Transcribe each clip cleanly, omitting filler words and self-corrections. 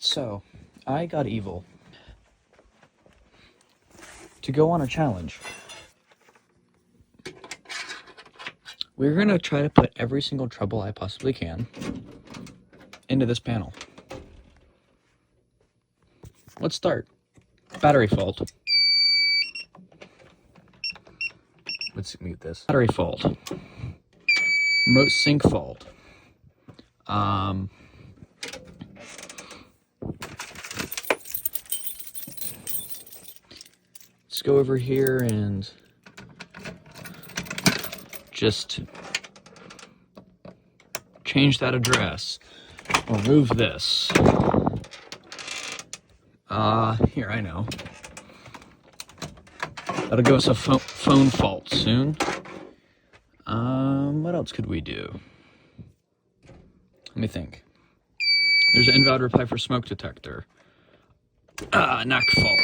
So, I got evil to go on a challenge. We're gonna try to put every single trouble I possibly can into this panel. Let's start. Battery fault. Let's mute this. Battery fault. Remote sync fault. Let's go over here and just change that address. Remove this. Here, I know. That'll give us a phone fault soon. What else could we do? Let me think. There's an invalid reply for smoke detector. NAC fault.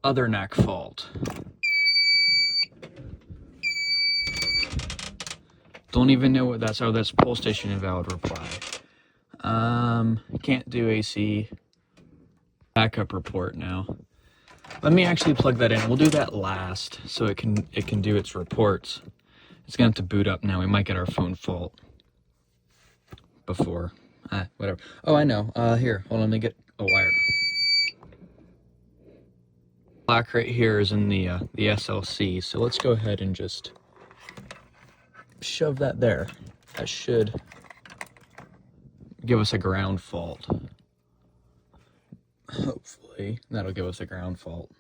Other NAC fault. Don't even know what that's. Oh, that's pole station invalid reply. Can't do AC. Backup report now. Let me actually plug that in. We'll do that last, so it can do its reports. It's gonna have to boot up now. We might get our phone fault before. Whatever. Oh, I know. Here, hold on. Let me get a wire. Black right here is in the SLC. So let's go ahead and just shove that there. That should give us a ground fault. Hopefully, that'll give us a ground fault.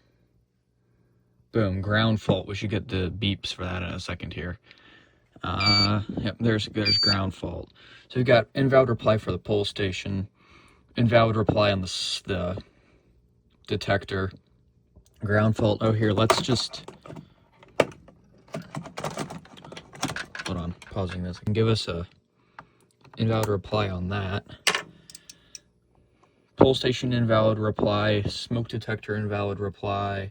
Boom, ground fault. We should get the beeps for that in a second here. Yep, there's ground fault. So we've got invalid reply for the pole station, invalid reply on the detector, ground fault. Oh, here, let's just hold on, pausing this. It can give us a invalid reply on that. Pole station invalid reply, smoke detector invalid reply,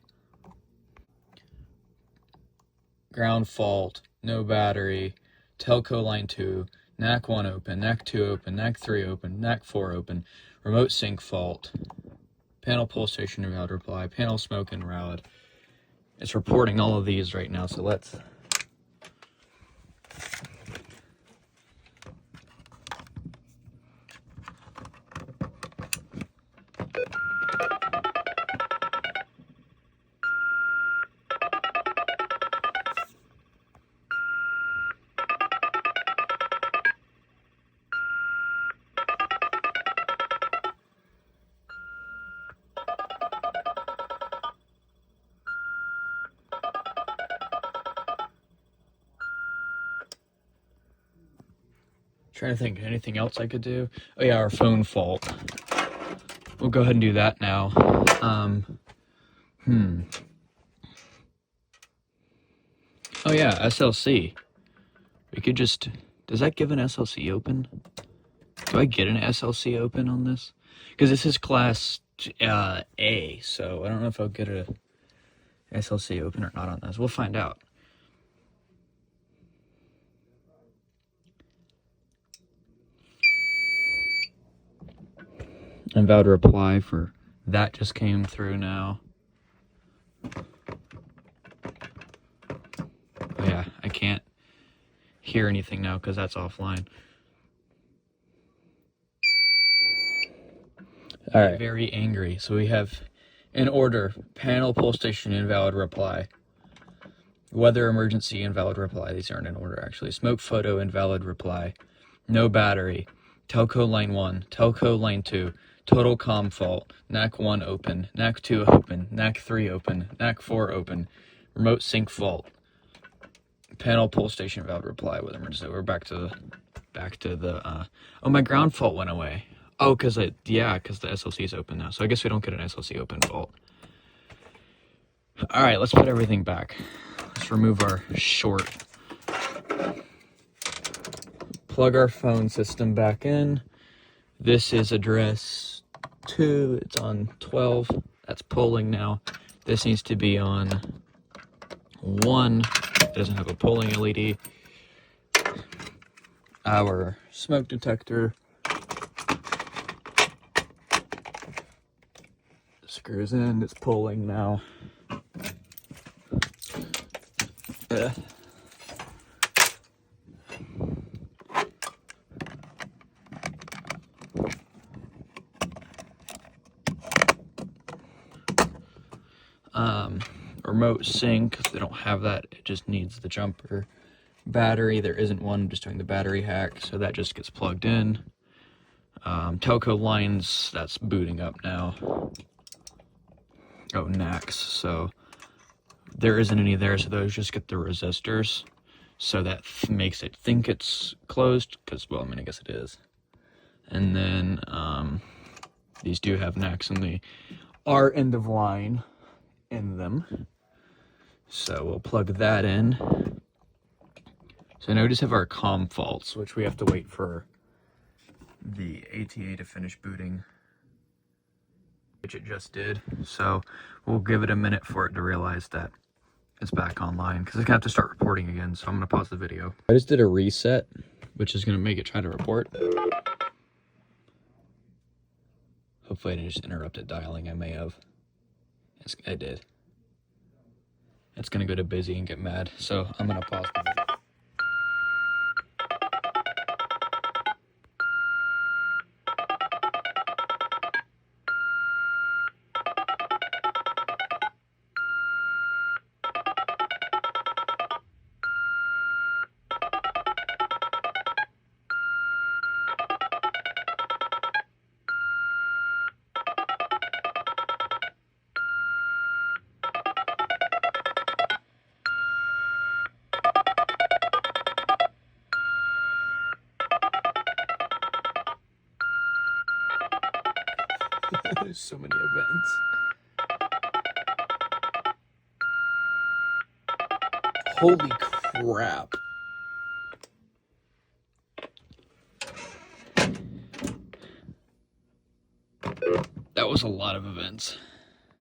ground fault, no battery, telco line 2, NAC 1 open, NAC 2 open, NAC 3 open, NAC 4 open, remote sync fault, panel pole station invalid reply, panel smoke invalid. It's reporting all of these right now, so let's trying to think anything else I could do. Oh yeah, our phone fault. We'll go ahead and do that now. Oh yeah, SLC. We could just, does that give an SLC open? Do I get an SLC open on this? Because this is class A, so I don't know if I'll get a SLC open or not on this. We'll find out. Invalid reply for that just came through now. Oh yeah, I can't hear anything now because that's offline. All right, very angry. So we have in order, panel pole station invalid reply, weather emergency invalid reply. These aren't in order actually. Smoke photo invalid reply, no battery, telco line 1, telco line 2, total comm fault, NAC 1 open, NAC 2 open, NAC 3 open, NAC 4 open, remote sync fault, panel pole station invalid reply with emergency. We're back to the oh, my ground fault went away. Oh, because the SLC is open now. So I guess we don't get an SLC open fault. All right, let's put everything back. Let's remove our short. Plug our phone system back in. This is address 2. It's on 12. That's polling now. This needs to be on 1. It doesn't have a polling LED. Our smoke detector screws in, it's pulling now. Remote sync, they don't have that, it just needs the jumper battery. There isn't one, I'm just doing the battery hack, so that just gets plugged in. Telco lines, that's booting up now. Oh, NACS, so there isn't any there, so those just get the resistors. So that makes it think it's closed, because, well, I mean, I guess it is. And then these do have NACS, and they are end of line in them. So we'll plug that in. So now we just have our COM faults, which we have to wait for the ATA to finish booting, which it just did. So we'll give it a minute for it to realize that it's back online, because it's gonna have to start reporting again. So I'm gonna pause the video. I just did a reset, which is gonna make it try to report. Hopefully I didn't just interrupt it dialing. I may have. I did. It's gonna go to busy and get mad. So I'm gonna pause the video. There's so many events. Holy crap. That was a lot of events.